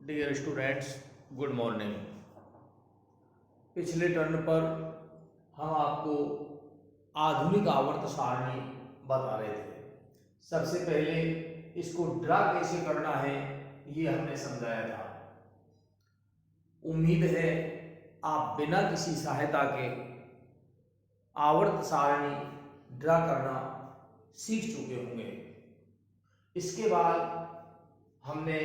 Dear students, good morning. पिछले turn पर हम आपको आधुनिक आवर्त सारणी बता रहे थे। सबसे पहले इसको ड्रा कैसे करना है ये हमने समझाया था। उम्मीद है आप बिना किसी सहायता के आवर्त सारणी ड्रा करना सीख चुके होंगे। इसके बाद हमने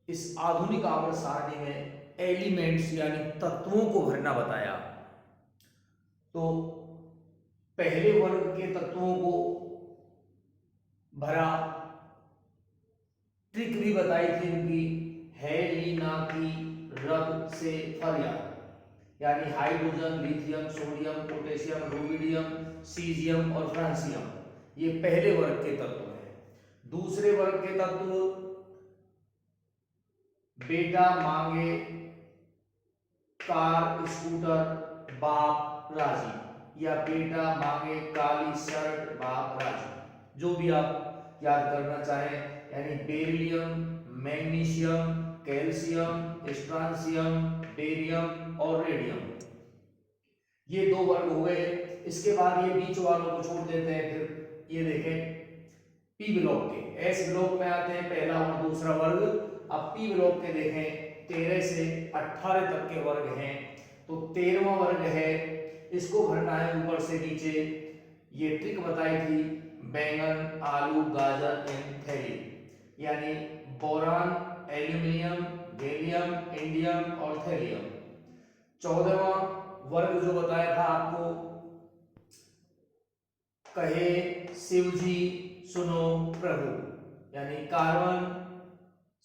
इस आधुनिक आवर्त सारणी में एलिमेंट्स यानी तत्वों को भरना बताया। तो पहले वर्ग के तत्वों को भरा, ट्रिक भी बताई थी उनकी, है ली ना की रग से फरिया, यानी hydrogen, lithium, sodium, potassium, rubidium, caesium और फ्रांसियम, ये पहले वर्ग के तत्व हैं। दूसरे वर्ग के तत्व बेटा मांगे कार स्कूटर बाप राजी, या बेटा मांगे काली शर्ट बाप राजी, जो भी आप याद करना चाहें। यानी beryllium, magnesium, calcium, strontium, barium और रेडियम, ये दो वर्ग हो गए। इसके बाद ये बीच वालों को छोड़ देते हैं। फिर ये देखें पी ब्लॉक के, एस ब्लॉक में आते हैं पहला और दूसरा वर्ग। अब पी ब्लॉक के देखें 13 से 18 तक के वर्ग हैं। तो 13वां वर्ग है, इसको भरना है ऊपर से नीचे। ये ट्रिक बताई थी, बैंगन, आलू, गाजर एंड थैली, यानी बोरान, एल्यूमिनियम, गैलियम, इंडियम और थैलियम। 14वां वर्ग जो बताया था आपको, कहे शिव जी सुनो प्रभु, यानी कार्बन,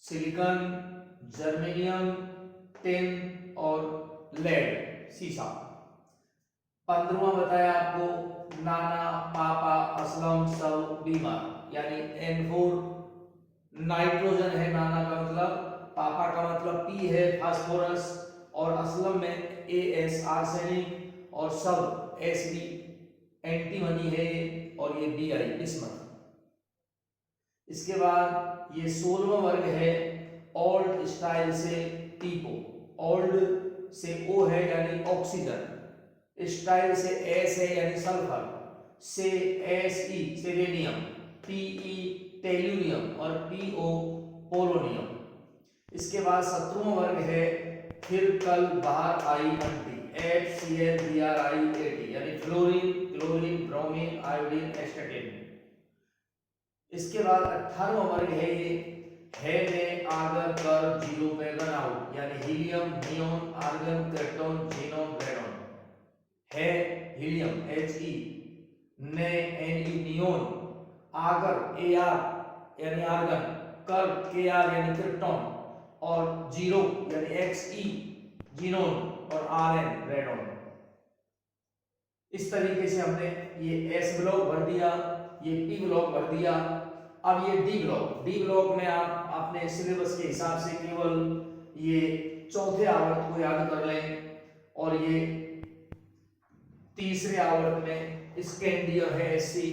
सिलिकॉन, जर्मेनियम, टिन और लेड, सीसा। 15वां बताया आपको, नाना, पापा, असलम सब बीमार, यानी N4 नाइट्रोजन है, नाना का मतलब, पापा का मतलब P है फास्फोरस, और असलम में AS आर्सेनिक, और सब SB एंटीमनी है, और ये BI बिस्मथ। इसके बाद ये 16वां वर्ग है, ओल्ड स्टाइल से टीपो, ओल्ड से O है यानी ऑक्सीजन, स्टाइल से S है यानी सल्फर, से Se सेलेनियम, Te टेल्यूरियम और Po पोलोनियम। इसके बाद 17वां वर्ग है, फिर कल बाहर आई आंटी, FCl-BrI-AT, यानी fluorine, chlorine, bromine, iodine, astatine. इसके बाद 18वां वर्ग है, ये है ने आगर कर जीरो पे रन आउट, यानी helium, neon, argon, krypton, xenon, radon. है हीलियम He, ने Ne नियोन, आगर Ar यानी आर्गन, कर Kr यानी क्रिप्टॉन, और जीरो यानी Xe जीनोन, और Rn रेडॉन। इस तरीके से हमने ये S ब्लॉक भर दिया, ये P ब्लॉक भर दिया। अब ये डी ब्लॉक में आप अपने सिलेबस के हिसाब से केवल ये चौथे आवर्त को याद कर लें, और ये तीसरे आवर्त में स्कैंडियम है SC,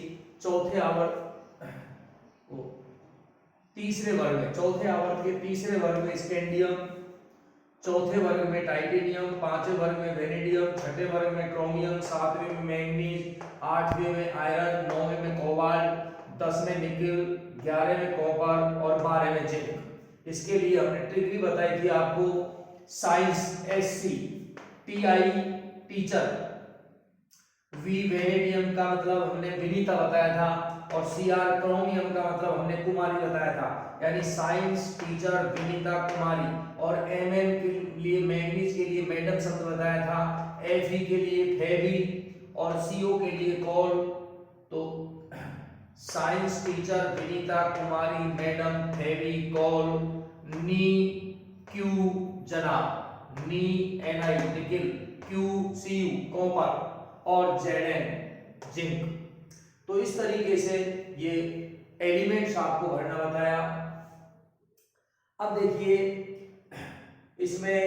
चौथे आवर्त तीसरे वर्ग में, चौथे आवर्त के तीसरे वर्ग में स्कैंडियम, चौथे वर्ग में टाइटेनियम, पांचवें वर्ग में वेनेडियम, छठे वर्ग में क्रोमियम, सातवें में मैंगनीज, आठवें में आयरन, नौवें में कोबाल्ट, 10वें में निकेल, 11वें में कॉपर और 12वें में जिंक। इसके लिए हमने ट्रिक भी बताई थी आपको, science SC, TI teacher, V vanadium का मतलब हमने विनीता बताया था, और CR क्रोमियम का मतलब हमने कुमारी बताया था, यानी साइंस टीचर विनीता कुमारी। और MN के लिए मैंगनीज के लिए मैडम शब्द बताया था, Fe के लिए फेबी, और CO के लिए कॉल। तो साइंस टीचर विनीता कुमारी मैडम फेबी कॉल, नी क्यू जनाब, नी Ni निकिल, QCu कॉपर, और Zn जिंक। तो इस तरीके से ये एलिमेंट्स आपको भरना बताया। अब देखिए, इसमें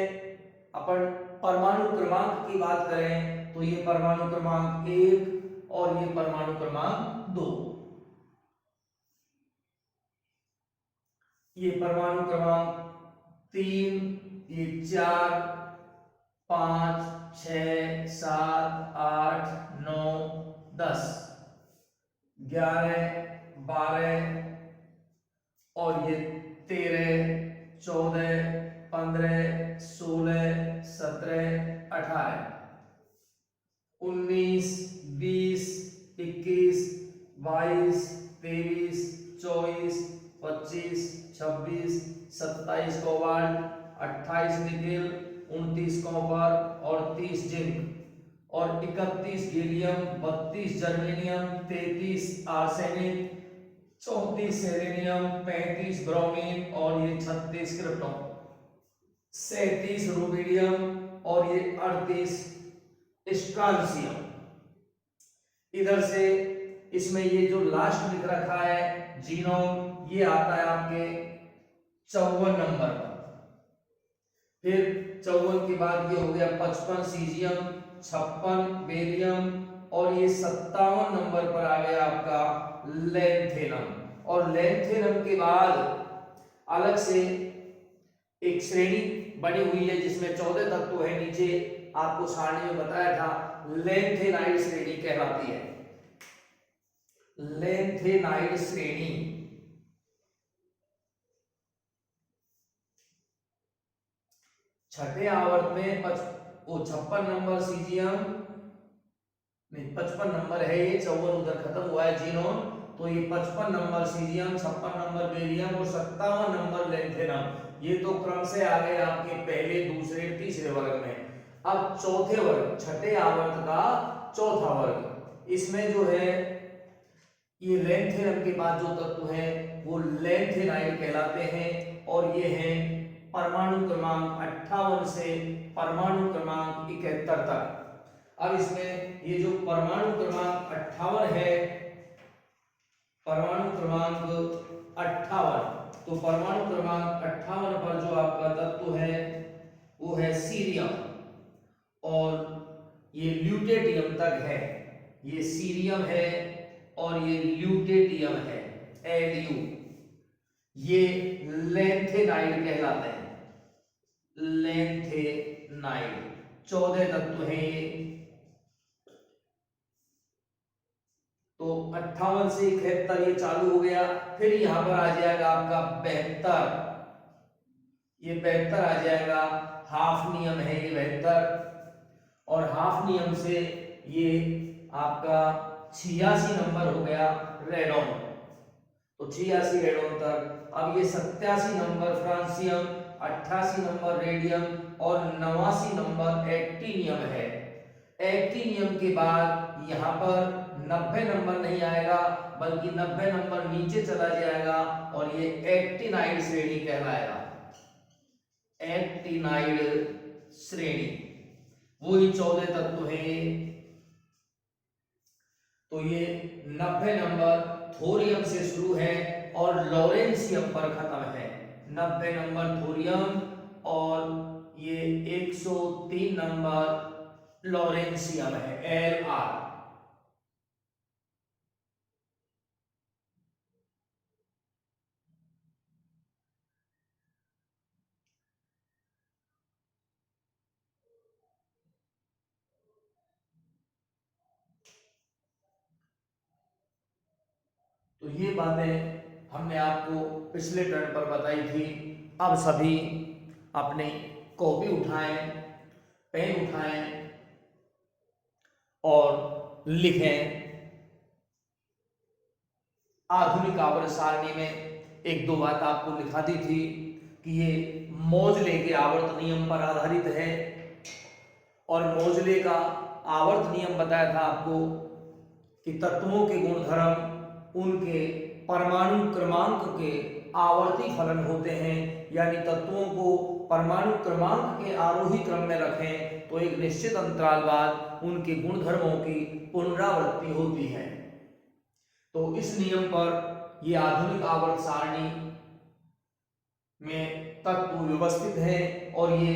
अपन परमाणु क्रमांक की बात करें तो ये परमाणु क्रमांक 1 और ये परमाणु क्रमांक 2, ये परमाणु क्रमांक 3, ये 4, 5, 6, 7, 8, 9, 10, 11, 12 और ये 13, 14, 15, 16, 17, 18, 19, 20, 21, 22, 23, 24, 25, 26, 27 कोबाल्ट, 28 निकेल, 29 कॉपर और 30 जिंक और 31 gallium, 32 germanium, 33 arsenic, 34 selenium, 35 bromine और ये 36 क्रिप्टॉन, 37 रुबिडियम और ये 38 स्ट्रांसियम। इधर से इसमें ये जो लास्ट लिख रखा है जीनोम, ये आता है आपके 54 नंबर पर। फिर 54 के बाद ये हो गया 55 सीजियम, 56 बेरियम और ये 57 नंबर पर आ गया आपका लैंथेनम। और लैंथेनम के बाद अलग से एक श्रेणी बनी हुई है जिसमें 14 तत्व है, नीचे आपको सारणी में बताया था, लैंथेनाइड श्रेणी कहलाती है। लैंथेनाइड श्रेणी छठे आवर्त में 56 नंबर सीजियम, नहीं 55 नंबर है, ये 54 उधर खत्म हुआ है जीनोम, तो ये 55 नंबर सीजियम, 56 नंबर बेरियम और 57 नंबर लैंथेनम, ये तो क्रम से आ गए आपके पहले, दूसरे, तीसरे वर्ग में। अब चौथे वर्ग, छठे आवर्त का चौथा वर्ग, इसमें जो है ये लैंथेनम के बाद जो तत्व है वो लैंथेनाइड कहलाते हैं और ये हैं परमाणु क्रमांक 58 से परमाणु क्रमांक 71 तक। अब इसमें ये जो परमाणु क्रमांक 58 है, परमाणु क्रमांक 58, तो परमाणु क्रमांक 58 पर जो आपका तत्व है वो है सीरियम और ये ल्यूटेटियम तक है, ये सीरियम है और ये ल्यूटेटियम है, Lu, ये लैंथेनाइड कहलाते हैं, लैंथेनाइड। 14 तत्व हैं ये, तो 58 से 71 ये चालू हो गया। फिर यहां पर आ जाएगा आपका 72, ये 72 आ जाएगा, हाफ नियम है ये 72, और हाफ नियम से ये आपका 86 नंबर हो गया रेडॉन, तो 86 रेडॉन तक। अब ये 87 नंबर फ्रांसियम, 88 नंबर रेडियम और 89 नंबर एक्टिनियम है। एक्टिनियम के बाद यहाँ पर 90 नंबर नहीं आएगा बल्कि 90 नंबर नीचे चला जाएगा और ये एक्टिनाइड श्रेणी कहलाएगा, एक्टिनाइड श्रेणी। वही 14 तत्व है, तो ये 90 नंबर थोरियम से शुरू है और लॉरेंशियम पर खत्म है। 90 नंबर थोरियम और ये 103 नंबर लॉरेंशियम है, Lr। तो ये बातें हमने आपको पिछले टर्न पर बताई थी। अब सभी अपने कॉपी उठाएं, पेन उठाएं और लिखें। आधुनिक आवर्त सारणी में एक दो बात आपको लिखा दी थी कि ये मोजले के आवर्त नियम पर आधारित है, और मोजले का आवर्त नियम बताया था आपको कि तत्वों के गुणधर्म उनके परमाणु क्रमांक के आवर्ती फलन होते हैं, यानी तत्वों को परमाणु क्रमांक के आरोही क्रम में रखें तो एक निश्चित अंतराल बाद उनके गुणधर्मों की पुनरावृत्ति होती है। तो इस नियम पर यह आधुनिक आवर्त सारणी में तत्व व्यवस्थित है और ये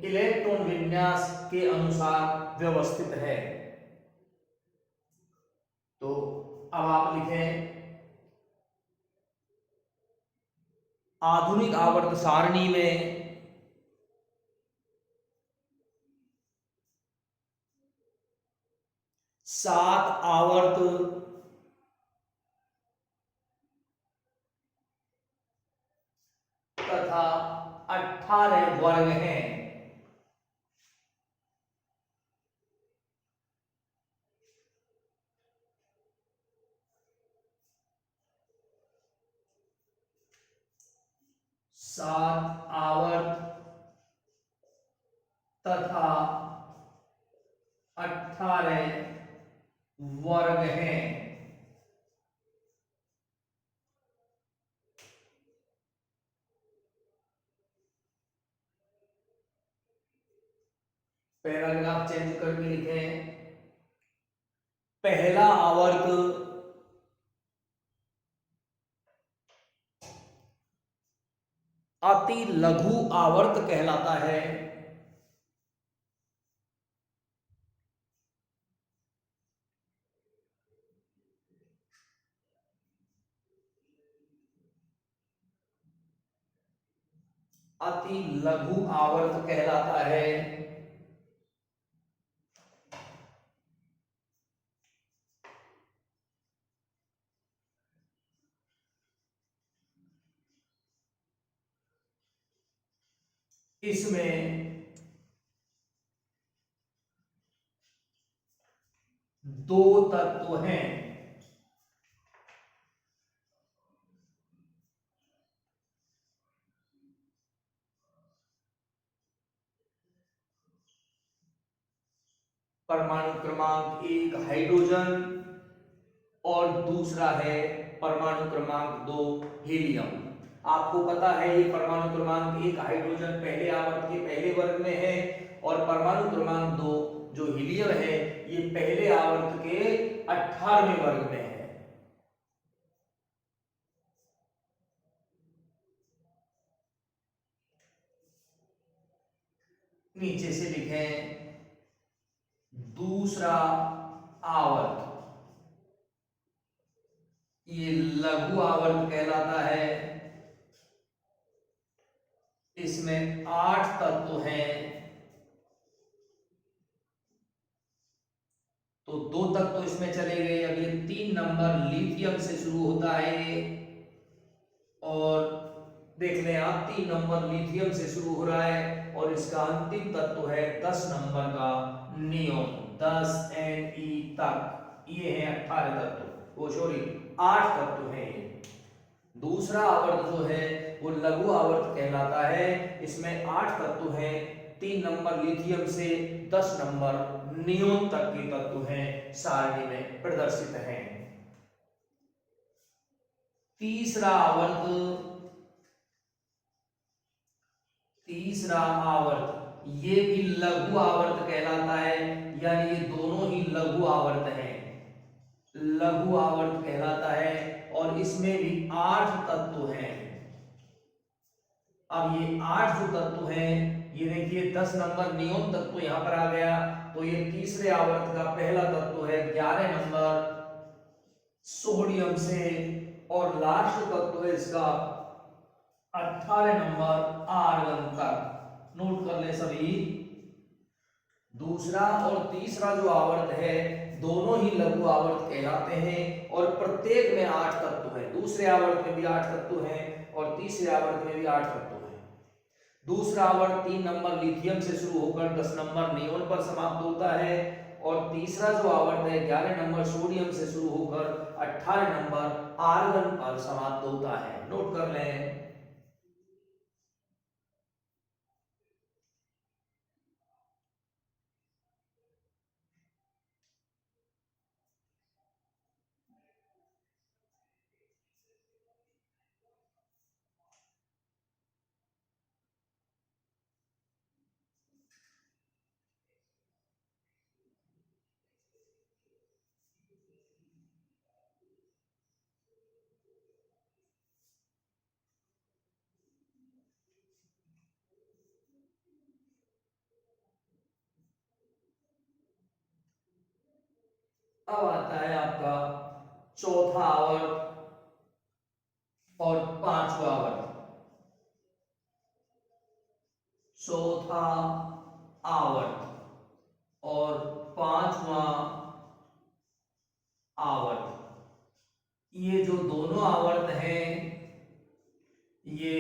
इलेक्ट्रॉन विन्यास के अनुसार व्यवस्थित है। तो अब आप लिखें, आधुनिक आवर्त सारणी में 7 आवर्त तथा 18 वर्ग हैं। सात आवर्त तथा 18 वर्ग हैं। पैराग्राफ चेंज करके लिखें। पहला आवर्त अति लघु आवर्त कहलाता है। अति लघु आवर्त कहलाता है। इसमें दो तत्व हैं। परमाणु क्रमांक 1 हाइड्रोजन और दूसरा है परमाणु क्रमांक 2 हीलियम। आपको पता है ये परमाणु क्रमांक 1 हाइड्रोजन पहले आवर्त के पहले वर्ग में है और परमाणु क्रमांक 2 जो हीलियम है ये पहले आवर्त के 18वें वर्ग में है। नीचे से लिखें दूसरा आवर्त ये लघु आवर्त कहलाता है। इसमें 8 तत्व हैं। तो 2 तत्व इसमें चले गए। अब ये 3 नंबर लिथियम से शुरू होता है और देख लें आप 3 नंबर लिथियम से शुरू हो रहा है और इसका अंतिम तत्व है 10 नंबर का नियोन 10 Ne तक। ये है 18 तत्व, वो सॉरी 8 तत्व हैं। दूसरा आवर्त जो है वो लघु आवर्त कहलाता है। इसमें 8 तत्व हैं। 3 नंबर लिथियम से 10 नंबर नियोन तक के तत्व हैं, सारणी में प्रदर्शित हैं। तीसरा आवर्त ये भी लघु आवर्त कहलाता है, यानी ये दोनों ही लघु आवर्त हैं। लघु आवर्त कहलाता है और इसमें भी 8 तत्व हैं। अब ये 8 जो तत्व हैं ये देखिए 10 नंबर नियोन तत्व यहां पर आ गया। तो ये तीसरे आवर्त का पहला तत्व है 11 नंबर सोडियम से और लास्ट तत्व है इसका 18 नंबर आर्गन तक। नोट कर ले सभी। दूसरा और तीसरा जो आवर्त है दोनों ही लघु आवर्त कहलाते हैं और प्रत्येक में 8 तत्व हैं। दूसरे आवर्त में भी 8 तत्व हैं और तीसरे आवर्त में भी 8 तत्व हैं। दूसरा आवर्त 3 नंबर लिथियम से शुरू होकर 10 नंबर नियोन पर समाप्त होता है और तीसरा जो आवर्त है 11 नंबर सोडियम से शुरू होकर 18 नंबर आर्गन पर समाप्त होता है। नोट कर लें। अब आता है आपका चौथा आवर्त और पांचवा आवर्त। चौथा आवर्त और पांचवा आवर्त। ये जो दोनों आवर्त हैं ये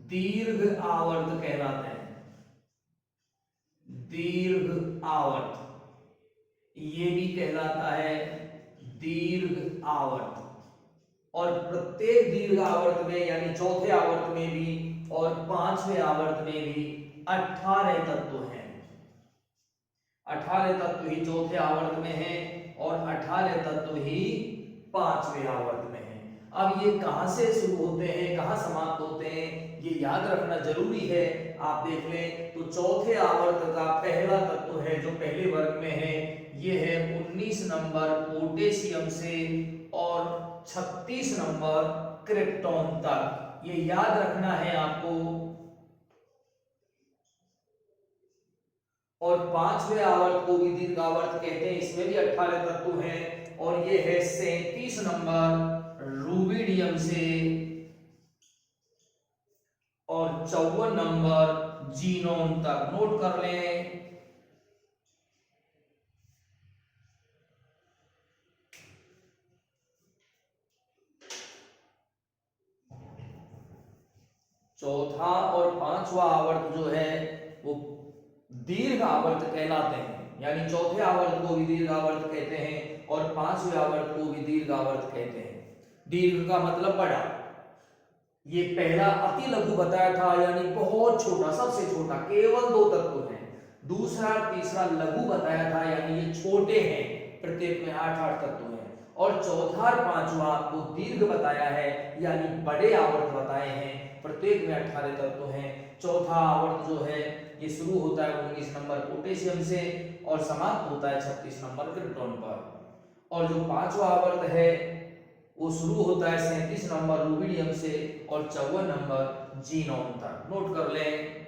दीर्घ आवर्त कहलाते हैं, दीर्घ आवर्त। ये भी कहलाता है दीर्घ आवर्त। और प्रत्येक दीर्घ आवर्त में यानी चौथे आवर्त में भी और पांचवें आवर्त में भी 18 तत्व हैं। 18 तत्व ही चौथे आवर्त में हैं और 18 तत्व ही पांचवें आवर्त में हैं। अब ये कहां से शुरू होते हैं, कहां समाप्त होते हैं, ये याद रखना जरूरी है। आप देख लें तो चौथे आवर्त का पहला तत्व है जो पहले वर्ग में है, ये है 19 नंबर पोटेशियम से और 36 नंबर क्रिप्टॉन तक। ये याद रखना है आपको। और पांचवें आवर्त को भी दीर्घ आवर्त कहते हैं, इसमें भी 18 तत्व हैं और ये है 37 नंबर रूबिडियम से और 54 नंबर जीनोन तक। नोट कर लें। चौथा और पांचवा आवर्त जो है वो दीर्घ आवर्त कहलाते हैं, यानी चौथे आवर्त को भी दीर्घ आवर्त कहते हैं और पांचवें आवर्त को भी दीर्घ आवर्त कहते हैं। दीर्घ का मतलब बड़ा। ये पहला अति लघु बताया था, यानी बहुत छोटा, सबसे छोटा, केवल 2 तत्व हैं। दूसरा तीसरा लघु बताया था, यानी ये छोटे हैं, प्रत्येक में 8-8 तत्व हैं। और चौथा और पांचवा आपको दीर्घ बताया है, यानी बड़े आवर्त बताए हैं, प्रत्येक में 18 तत्व हैं। चौथा आवर्त जो है ये शुरू होता है 19 नंबर पोटेशियम से और समाप्त होता है 36 नंबर क्रिप्टॉन पर। और जो पांचवा आवर्त है वो शुरू होता है 37 नंबर रूबिडियम से और 54 नंबर जीनोन तक। नोट कर लें।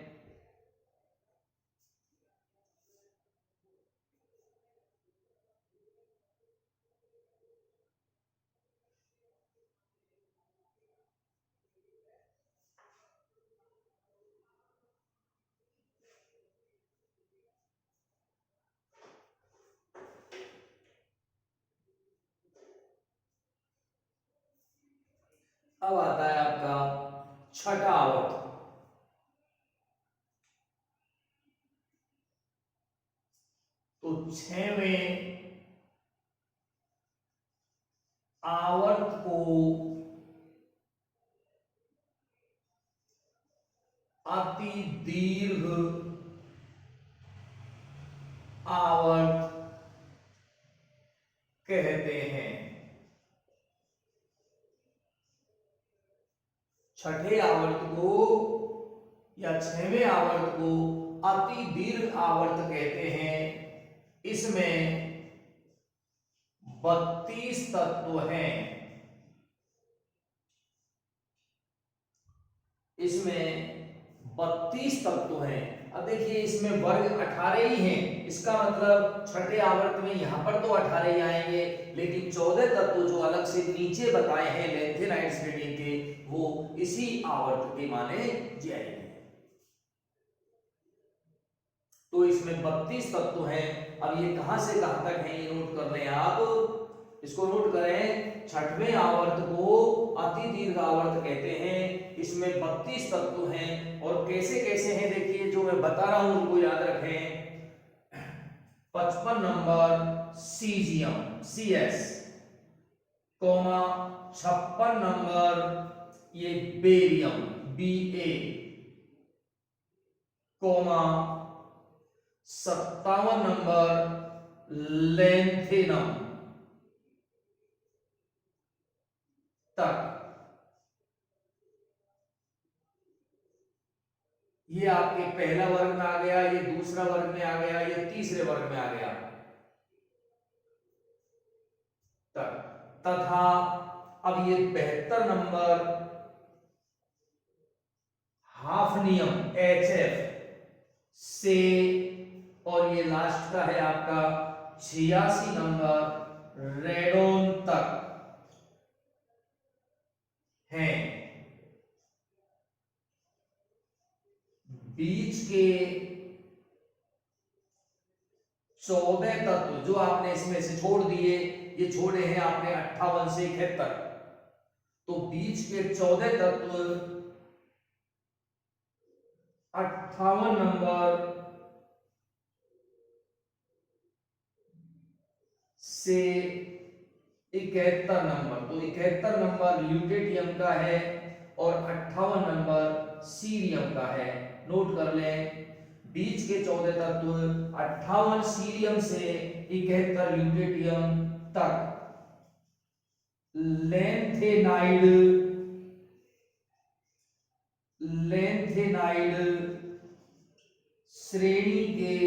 अब आता है आपका छठा आवर्त। तो 6वें आवर्त को अति दीर्घ आवर्त कहते हैं। छठे आवर्त को या 6वें आवर्त को अति दीर्घ आवर्त कहते हैं। इसमें 32 तत्व हैं। इसमें 32 तत्व हैं। अब देखिए इसमें वर्ग 18 ही हैं, इसका मतलब छठे आवर्त में यहां पर तो 18 ही आएंगे, लेकिन 14 तत्व जो अलग से नीचे बताए हैं लेंथेनाइड श्रेणी के, वो इसी आवर्त के माने जाएंगे। तो इसमें 32 तत्व हैं। अब ये कहां से कहां तक हैं ये नोट कर लें आप। इसको नोट करें। छठवें आवर्त को अति दीर्घ आवर्त कहते हैं। इसमें 32 तत्व हैं और कैसे कैसे हैं देखिए, जो मैं बता रहा हूं उनको याद रखें। 55 नंबर सीजियम CS, 56 नंबर ये बेरियम BA, 57 नंबर लेंथेनम तक। ये आपके पहला वर्ग में आ गया, ये दूसरा वर्ग में आ गया, ये तीसरे वर्ग में आ गया तक। तथा अब ये 72 नंबर हाफनियम HF से और ये लास्ट का है आपका 86 नंबर रेडोन तक हैं। बीच के 14 तत्व जो आपने इसमें से छोड़ दिए, ये छोड़े हैं आपने 58 से 71, तो बीच के 14 तत्व 58 नंबर से 71 नंबर, तो 71 नंबर ल्यूटेटियम का है और 58 नंबर सीरियम का है। नोट कर लें, बीच के 14 तत्व 58 सीरियम से 71 ल्यूटेटियम तक लेंथेनाइड श्रेणी के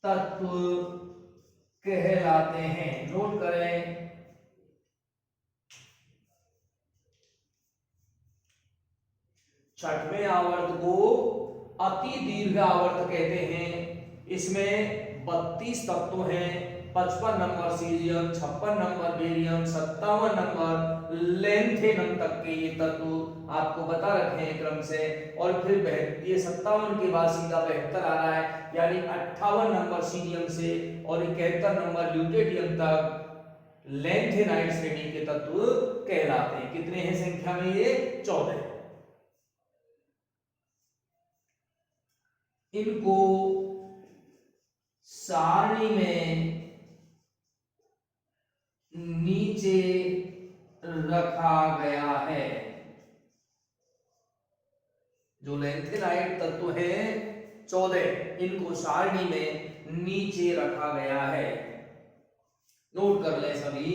तत्व कहलाते हैं। नोट करें, छठवें आवर्त को अति दीर्घ आवर्त कहते हैं। इसमें 32 तत्व हैं, 55 नंबर सीरियम, 56 नंबर बेरियम, 57 नंबर लेंथेनम तक के ये तत्व आपको बता रखे हैं क्रम से। और फिर ये 57 के बाद सीधा 72 आ रहा है, यानी 58 नंबर सीरियम से और 71 नंबर ल्यूटेटियम तक लेंथेनाइड श्रेणी के तत्व कहलाते हैं। कितने हैं संख्या में? ये 14। इनको सारणी में नीचे रखा गया है। जो लेंथेनाइड तत्व है 14, इनको सारणी में नीचे रखा गया है। नोट कर ले सभी।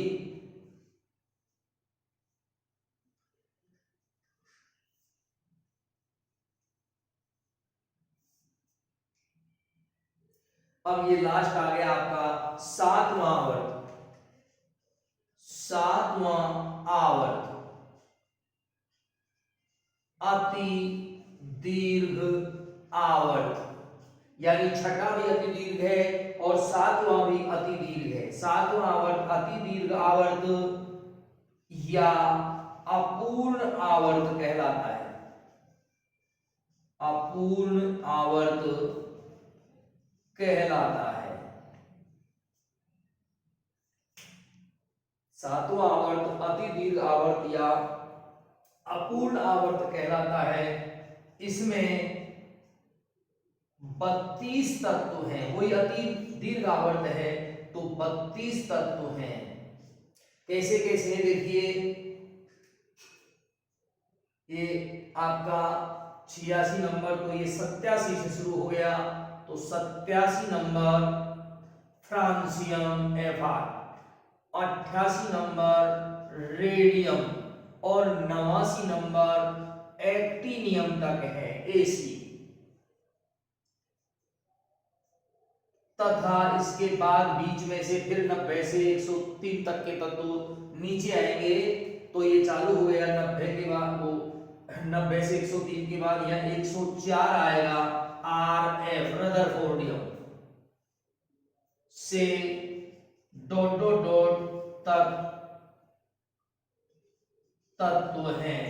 अब ये लास्ट आ गया आपका 7वां आवर्त। 7वां आवर्त अति दीर्घ आवर्त, यानी छठा भी अति दीर्घ है और 7वां भी अति दीर्घ है। 7वां आवर्त अति दीर्घ आवर्त या अपूर्ण आवर्त कहलाता है। अपूर्ण आवर्त कहलाता है। 7वां आवर्त अति दीर्घ आवर्त या अपूर्ण आवर्त कहलाता है। इसमें 32 तत्व हैं। वही अति दीर्घ आवर्त है तो 32 तत्व हैं। कैसे कैसे देखिए, ये आपका 86 नंबर, तो ये 87 से शुरू हो गया, तो 87 number francium Fr, 88 number radium और 89 नंबर एक्टिनियम तक है Ac, तथा इसके बाद बीच में से फिर 90 से 103 तक के तत्व नीचे आएंगे। तो ये चालू हो गया 90 के बाद, वो 90 से 103 के बाद यह 104 आएगा Rf रदरफोर्डियम से डॉट डॉट डॉट तक तत्व हैं।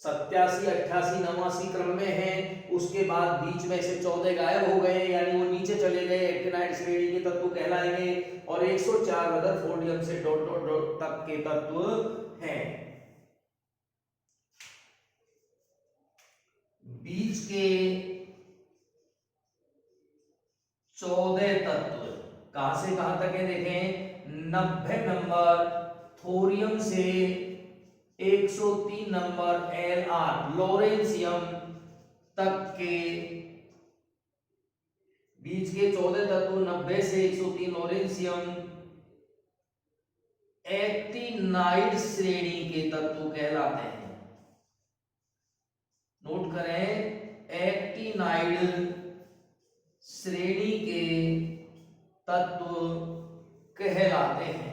87, 88, 89 क्रम में है। उसके बाद बीच में से 14 गायब हो गए, यानी वो नीचे चले गए, एक्टिनाइड श्रेणी के तत्व कहलाएंगे। और 104 रदरफोर्डियम से डॉट डॉट डॉट तक के तत्व हैं। बीच के 14 तत्व कहां से कहां तक है देखें। 90 नंबर थोरियम से 103 नंबर Lr लॉरेंसियम तक के बीच के 14 तत्व 90 से 103 लॉरेंसियम एक्टिनाइड श्रेणी के तत्व कहलाते हैं। नोट करें, एक्टिनाइड श्रेणी के तत्व कहलाते हैं।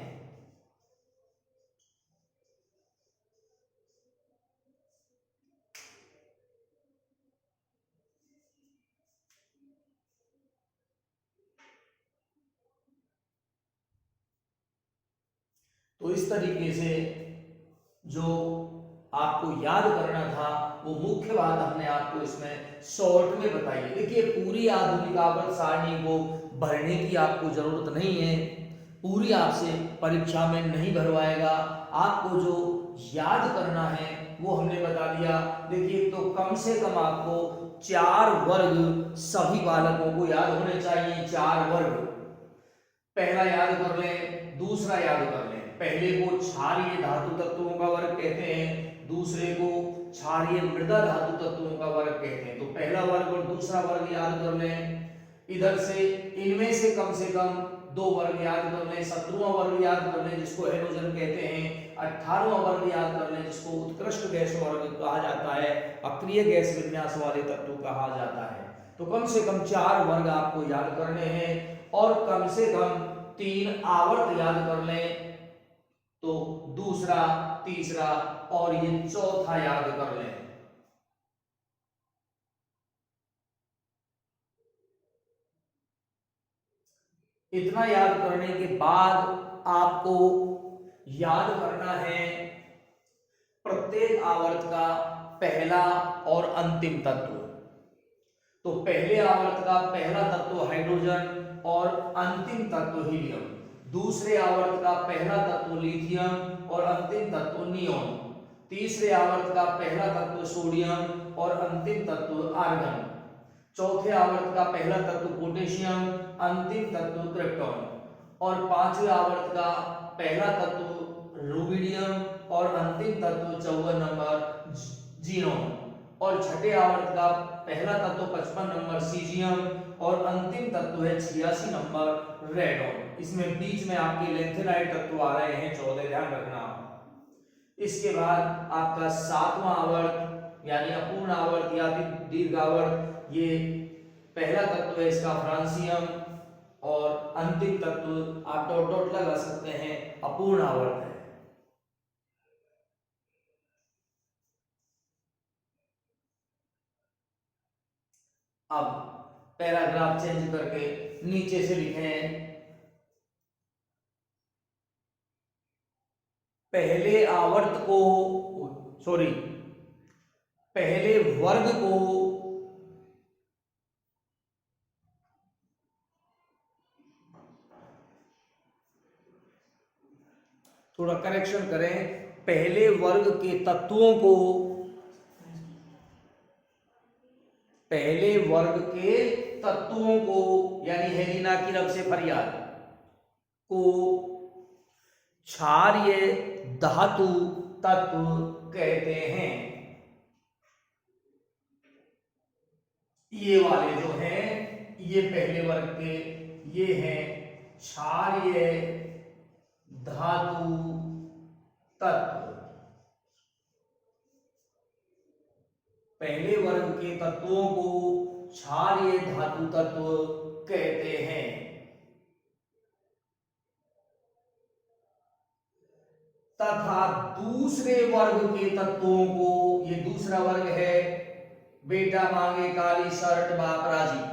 तो इस तरीके से जो आपको याद करना था, वो मुख्य बात हमने आपको इसमें शॉर्ट में बताई है। देखिए पूरी आधुनिक आवर्त सारणी को भरने की आपको जरूरत नहीं है, पूरी आपसे परीक्षा में नहीं भरवाएगा। आपको जो याद करना है वो हमने बता दिया। देखिए तो कम से कम आपको 4 वर्ग सभी बालकों को याद होने चाहिए। 4 वर्ग पहला याद कर लें, दूसरा याद कर लें। पहले को क्षारीय धातु तत्वों का वर्ग कहते हैं, दूसरे को क्षारीय मृदा धातु तत्वों का वर्ग कहते हैं। तो पहला वर्ग और दूसरा वर्ग याद कर लें। इधर से इनमें से कम 2 वर्ग याद कर लें। 17वां वर्ग याद कर लें जिसको हेलोजन कहते हैं। 18वां वर्ग याद कर लें जिसको उत्कृष्ट गैस वर्ग कहा जाता है, अक्रिय गैस विन्यास वाले तत्व कहा जाता है। तो कम से कम 4 वर्ग आपको याद करने हैं और कम से कम 3 आवर्त याद कर लें। तो दूसरा, तीसरा और ये चौथा याद कर लें। इतना याद करने के बाद आपको याद करना है प्रत्येक आवर्त का पहला और अंतिम तत्व। तो पहले आवर्त का पहला तत्व हाइड्रोजन और अंतिम तत्व हीलियम, दूसरे आवर्त का पहला तत्व लिथियम और अंतिम तत्व नियोन, तीसरे आवर्त का पहला तत्व सोडियम और अंतिम तत्व आर्गन, चौथे आवर्त का पहला तत्व पोटेशियम, अंतिम तत्व क्रिप्टॉन और पांचवें आवर्त का पहला तत्व रुबिडियम और अंतिम तत्व 54 नंबर जीनोन और छठे आवर्त का पहला तत्व 55 नंबर सीजियम और अंतिम तत्व है 86 नंबर रेडोन। इसमें बीच में आपके लेंथेनाइड तत्व आ रहे हैं 14, ध्यान रखना। इसके बाद आपका 7वां आवर्त यानी अपूर्ण आवर्त या दीर्घ आवर्त, ये पहला तत्व है इसका फ्रांसियम और अंतिम तत्व आप डॉट डॉट लगा सकते हैं अपूर्ण आवर्त है। अब पैराग्राफ चेंज करके नीचे से लिखें, पहले आवर्त को सॉरी पहले वर्ग को थोड़ा करेक्शन करें, पहले वर्ग के तत्वों को, पहले वर्ग के तत्वों को यानी हेलिना की रब से फरियाद को क्षारीय धातु तत्व कहते हैं। ये वाले जो हैं ये पहले वर्ग के, ये हैं क्षारीय धातु तत्व। पहले वर्ग के तत्वों को क्षारीय धातु तत्व कहते हैं। तथा दूसरे वर्ग के तत्वों को, ये दूसरा वर्ग है, बेटा मांगे काली शर्ट बाप राजी,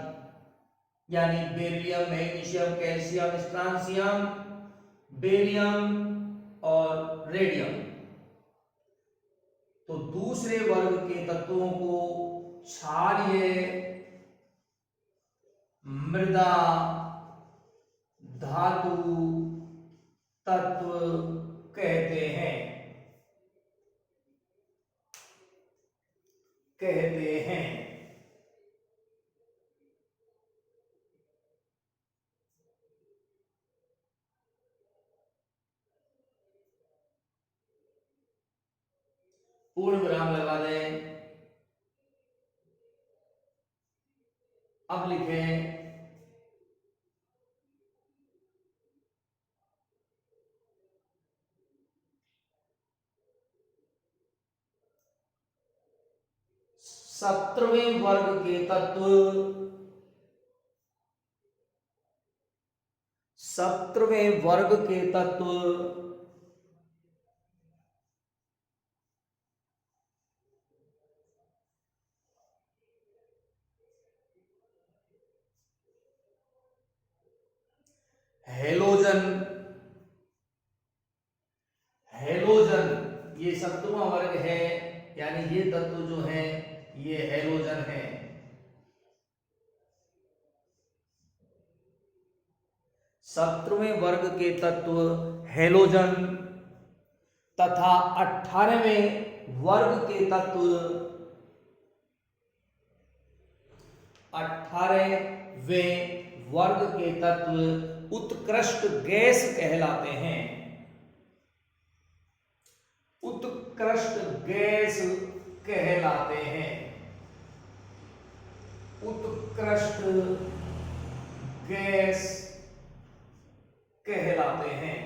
यानी beryllium, magnesium, calcium, strontium, barium और रेडियम। तो दूसरे वर्ग के तत्वों को क्षारीय मृदा धातु तत्व कहते हैं, कहते हैं। पूर्ण विराम लगा दें। अब लिखें सत्रहवें वर्ग के तत्व, 17वें वर्ग के तत्व हेलोजन, हेलोजन ये 17वां वर्ग है, यानी ये तत्व जो है ये हैलोजन है। 17वें वर्ग के तत्व हैलोजन तथा 18वें वर्ग के तत्व 18वें वर्ग के तत्व उत्कृष्ट गैस कहलाते हैं। उत्कृष्ट गैस कहलाते हैं। उत्कृष्ट गैस कहलाते हैं।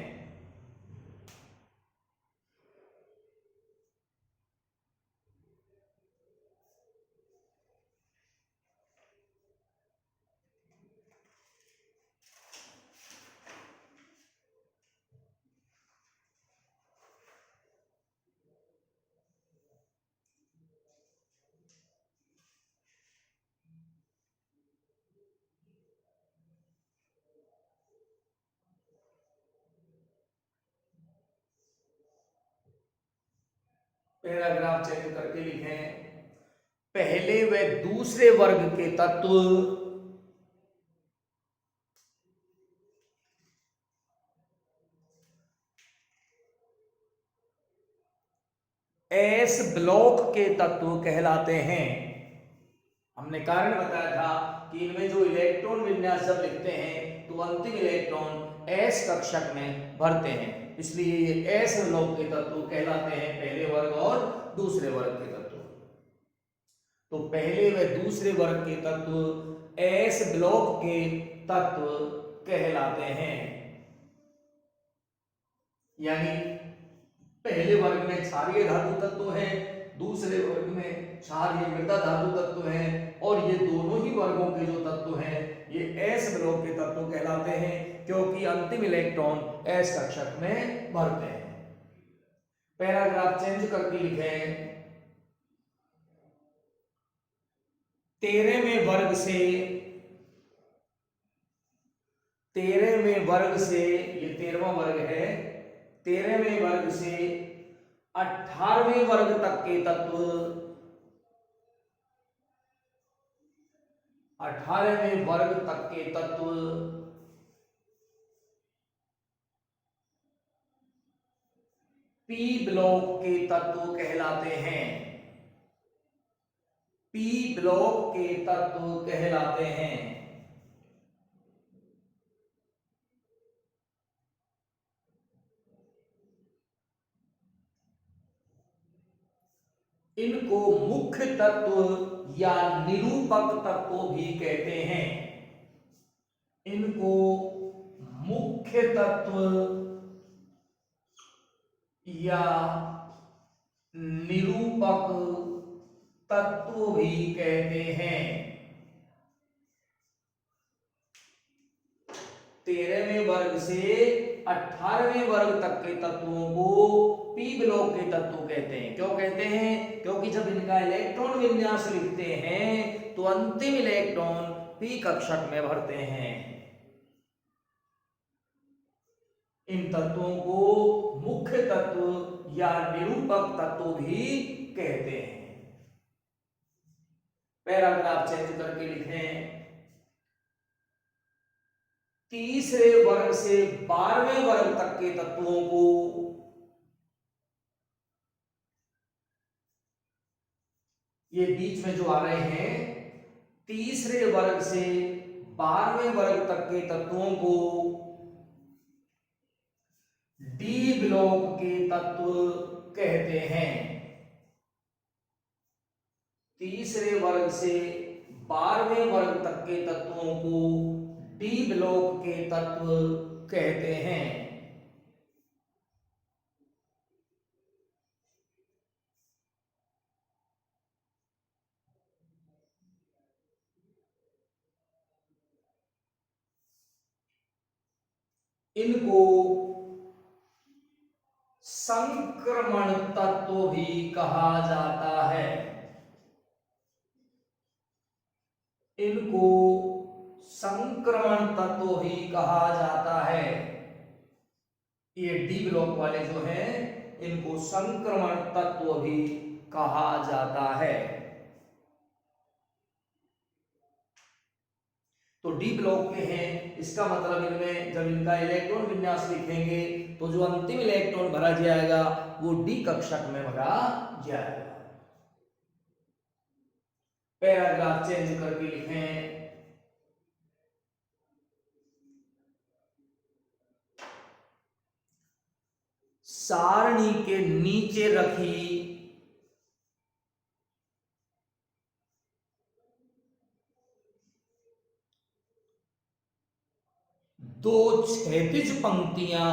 पैराग्राफ चेंज करके लिखें। पहले व दूसरे वर्ग के तत्व एस ब्लॉक के तत्व कहलाते हैं। हमने कारण बताया था कि इनमें जो इलेक्ट्रॉन विन्यास जब लिखते हैं तो अंतिम इलेक्ट्रॉन एस कक्षक में भरते हैं, इसलिए ये एस ब्लॉक के तत्व कहलाते हैं, पहले वर्ग और दूसरे वर्ग के तत्व। तो पहले व दूसरे वर्ग के तत्व एस ब्लॉक के तत्व कहलाते हैं। यानी पहले वर्ग में क्षारीय धातु तत्व है, दूसरे वर्ग में क्षारीय मृदा धातु तत्व है, और ये दोनों ही वर्गों के जो तत्व हैं ये एस ब्लॉक के तत्व कहलाते हैं, क्योंकि अंतिम इलेक्ट्रॉन एस कक्षक में भरते हैं। पैराग्राफ चेंज करके लिखें। 13वें वर्ग से ये 13वां वर्ग है, 13वें वर्ग से 18वें वर्ग तक के तत्व 18वें वर्ग तक के तत्व पी ब्लॉक के तत्व कहलाते हैं। पी ब्लॉक के तत्व कहलाते हैं। इनको मुख्य तत्व या निरूपक तत्व भी कहते हैं। इनको मुख्य तत्व या निरूपक तत्व भी कहते हैं। 13वें वर्ग से 18वें वर्ग तक के तत्वों को पी ब्लॉक के तत्व कहते हैं। क्यों कहते हैं? क्योंकि जब इनका इलेक्ट्रॉन विन्यास लिखते हैं तो अंतिम इलेक्ट्रॉन पी कक्षक में भरते हैं। इन तत्वों को मुख्य तत्व या निरूपक तत्व भी कहते हैं। पैराग्राफ चेंज करके लिखें। तीसरे वर्ग से 12वें वर्ग तक के तत्वों को ये बीच में जो आ रहे हैं, तीसरे वर्ग से 12वें वर्ग तक के तत्वों को डी ब्लॉक के तत्व कहते हैं। तीसरे वर्ग से 12वें वर्ग तक के तत्वों को डी ब्लॉक के तत्व कहते हैं। इनको संक्रमण तत्व भी कहा जाता है। इनको संक्रमण तत्व भी कहा जाता है। ये डी ब्लॉक वाले जो हैं इनको को संक्रमण तत्व भी कहा जाता है। तो डी ब्लॉक के हैं, इसका मतलब इनमें जब इनका इलेक्ट्रॉन विन्यास लिखेंगे तो जो अंतिम इलेक्ट्रॉन भरा जाएगा वो डी कक्षक में भरा जाएगा। पैराग्राफ चेंज करके लिखें, सारणी के नीचे रखी दो क्षैतिज पंक्तियां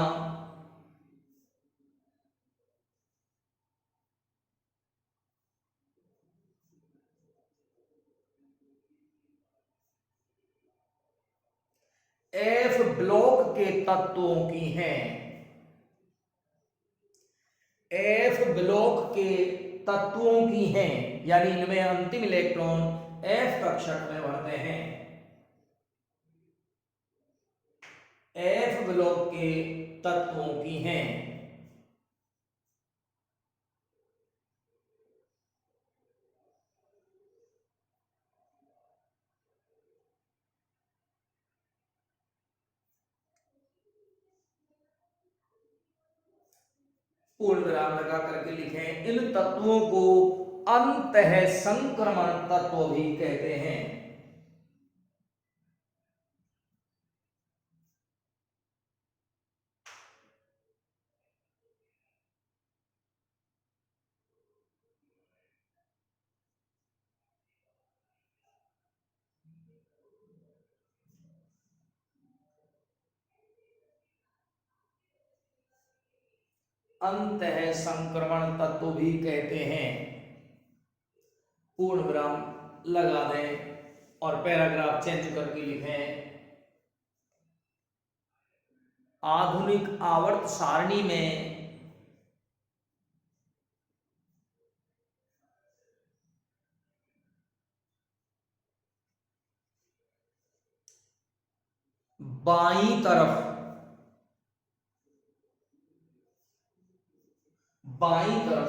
एफ ब्लॉक के तत्वों की हैं। एफ ब्लॉक के तत्वों की हैं, यानी इनमें अंतिम इलेक्ट्रॉन एफ कक्षक में भरते हैं। एफ ब्लॉक के तत्वों की हैं। पूर्ण विराम लगा करके लिखें, इन तत्वों को अंतः संक्रमण तत्व भी कहते हैं। अंतः संक्रमण तत्व भी कहते हैं। पूर्ण विराम लगा दें और पैराग्राफ चेंज करके लिखें, आधुनिक आवर्त सारणी में बाईं तरफ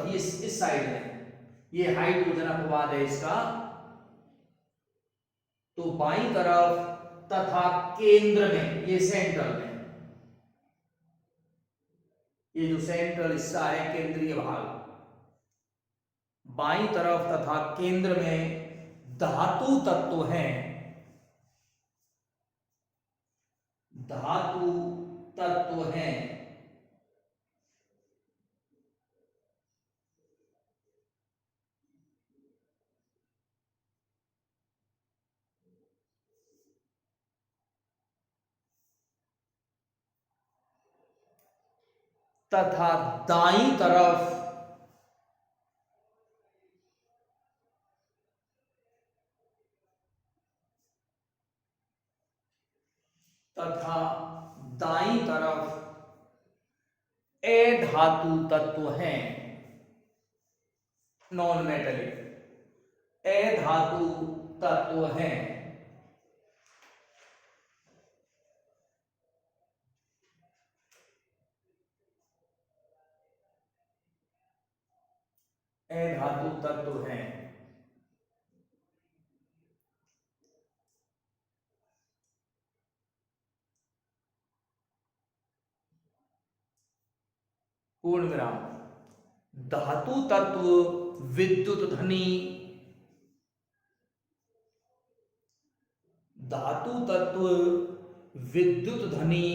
ये इस साइड में ये हाइड्रोजन अपवाद है इसका, तो बाईं तरफ तथा केंद्र में, ये सेंट्रल में, ये जो सेंट्रल हिस्सा है केंद्रीय भाग, बाईं तरफ तथा केंद्र में धातु तत्व हैं। धातु तत्व हैं। तथा दाईं तरफ अधातु तत्व हैं, नॉन मेटेलिक अधातु तत्व हैं। अधातु तत्व हैं। पूर्ण विराम। धातु तत्व विद्युत धनी, धातु तत्व विद्युत धनी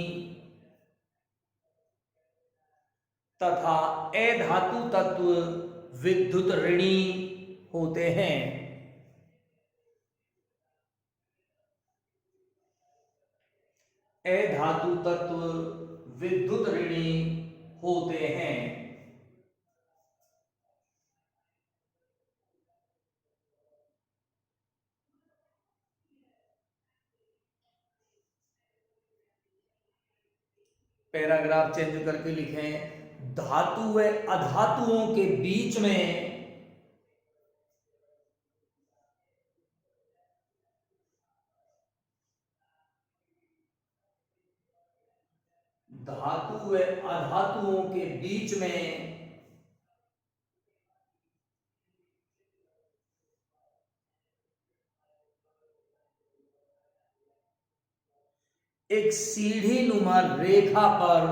तथा अधातु तत्व विद्युत ऋणी होते हैं। अधातु तत्व विद्युत ऋणी होते हैं। पैराग्राफ चेंज करके लिखें, धातु व अधातुओं के बीच में धातु व अधातुओं के बीच में एक सीढ़ी नुमा रेखा पर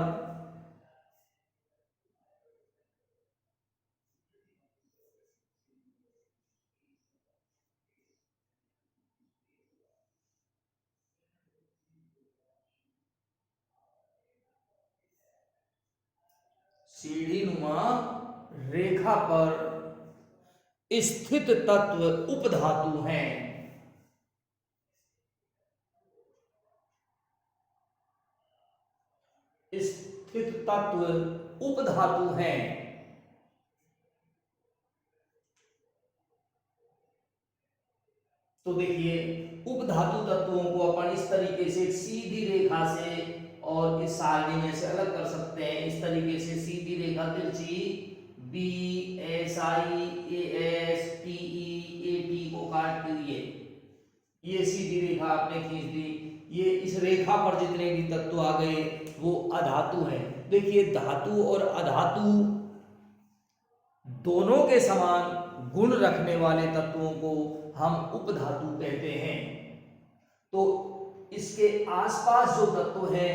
सीढ़ी नुमा रेखा पर स्थित तत्व उपधातु हैं। स्थित तत्व उपधातु हैं। तो देखिए उपधातु तत्वों को अपन इस तरीके से सीधी रेखा से और इस सारणी में से अलग कर सकते हैं। इस तरीके से सीधी रेखा तिरछी B S I A S T E A T को काट दिए, ये सीधी रेखा आपने खींच दी। ये इस रेखा पर जितने भी तत्व आ गए वो अधातु हैं। देखिए धातु और अधातु दोनों के समान गुण रखने वाले तत्वों को हम उपधातु कहते हैं। तो इसके आसपास जो तत्व हैं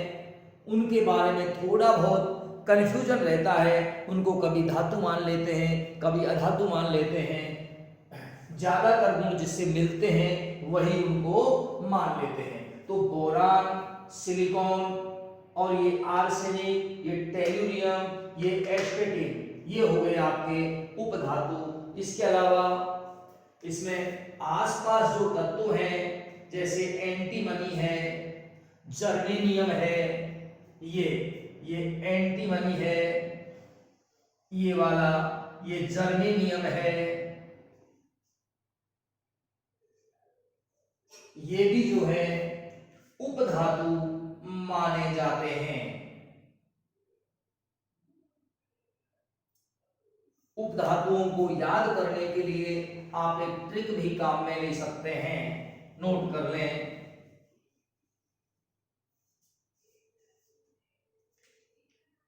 उनके बारे में थोड़ा बहुत कंफ्यूजन रहता है। उनको कभी धातु मान लेते हैं, कभी अधातु मान लेते हैं। ज्यादातर गुण जिससे मिलते हैं वही उनको मान लेते हैं। तो बोरान, सिलिकॉन और ये आर्सेनिक, ये टेल्यूरियम, ये एस्टेटिन, ये हो गए आपके उपधातु। इसके अलावा इसमें आसपास जो तत्व हैं जैसे एंटीमनी है, जर्मेनियम है, ये एंटीमनी है, ये वाला ये जर्मेनियम है, ये भी जो है उपधातु माने जाते हैं। उपधातुओं को याद करने के लिए आप एक ट्रिक भी काम में ले सकते हैं, नोट कर लें।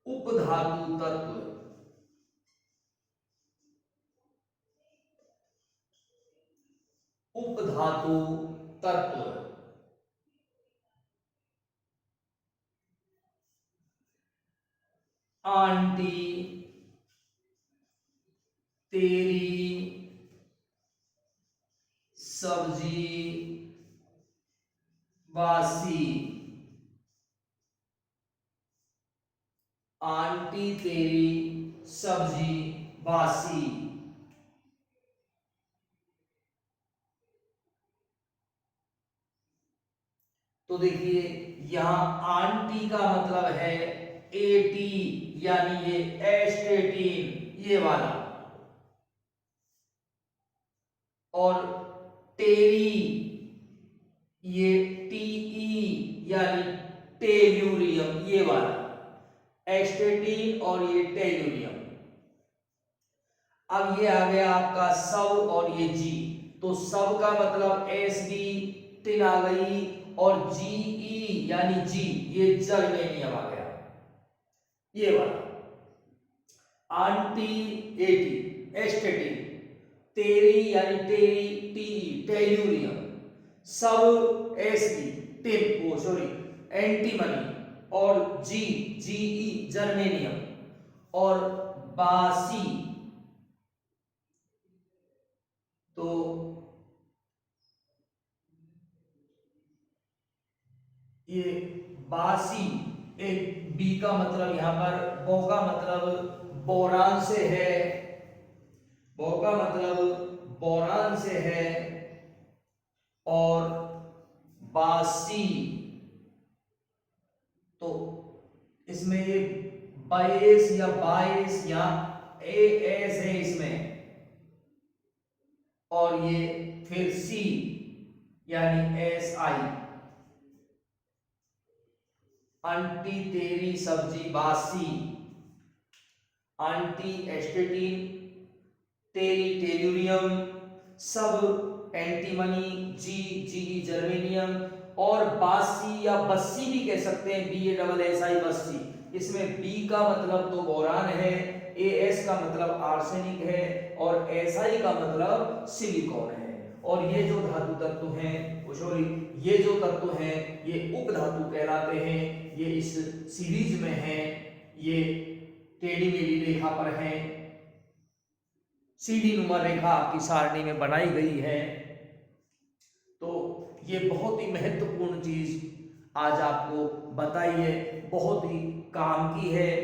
उपधातु तत्व, उपधातु तत्व आंटी, तेरी, सब्जी, बासी। आंटी, तेरी, सब्जी, बासी। तो देखिए यहां आंटी का मतलब है एटी, यानी ये एस्टेटिन, ये वाला। और टेरी, ये टीई यानी टेल्यूरियम, ये वाला। एस्टेटिन और ये टेल्यूरियम। अब ये आ गया आपका सब और ये जी। तो सब का मतलब एस डी, टिन आ गई, और जीई यानी जी, ये जर्मेनियम आ गया, ये वाला। आंटी एटी एस्टेटिन, तेरी यानी टेरी टीई टेल्यूरियम, सब एसडी टिन ओ सॉरी एंटीमनी, और जी जीई जर्मेनियम, और बासी। तो ये बासी, एक बी का मतलब यहां पर बो का मतलब बोरान से है, बो का मतलब बोरान से है, और बासी। तो इसमें ये 22 या 22 या ए एस है इसमें, और ये फिर सी यानी एस आई। आंटी, तेरी, सब्जी, बासी। आंटी एस्टेटिन, तेरी टेल्यूरियम, सब एंटीमनी, जी जी जर्मेनियम, और बासी या बस्सी भी कह सकते हैं, B A double S I बस्सी। इसमें बी का मतलब तो बोरान है, ए एस का मतलब आर्सेनिक है, और एस आई का मतलब सिलिकॉन है। और ये जो धातु तत्व हैं वो सॉरी ये जो तत्व हैं ये उपधातु कहलाते हैं। ये इस सीरीज में हैं, ये टेढ़ी मेढ़ी रेखा पर हैं, सीढ़ी नुमा रेखा आपकी सारणी में बनाई गई है। तो ये बहुत ही महत्वपूर्ण चीज आज आपको बताई है, बहुत ही काम की है।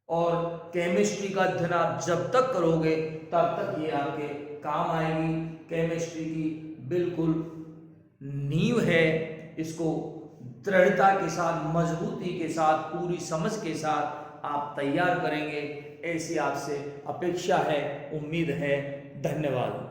और केमिस्ट्री का अध्ययन आप जब तक करोगे तब तक ये आपके काम आएगी। केमिस्ट्री की बिल्कुल नींव है, इसको दृढ़ता के साथ, मजबूती के साथ, पूरी समझ के साथ आप तैयार करेंगे, ऐसी आपसे अपेक्षा है, उम्मीद है। धन्यवाद।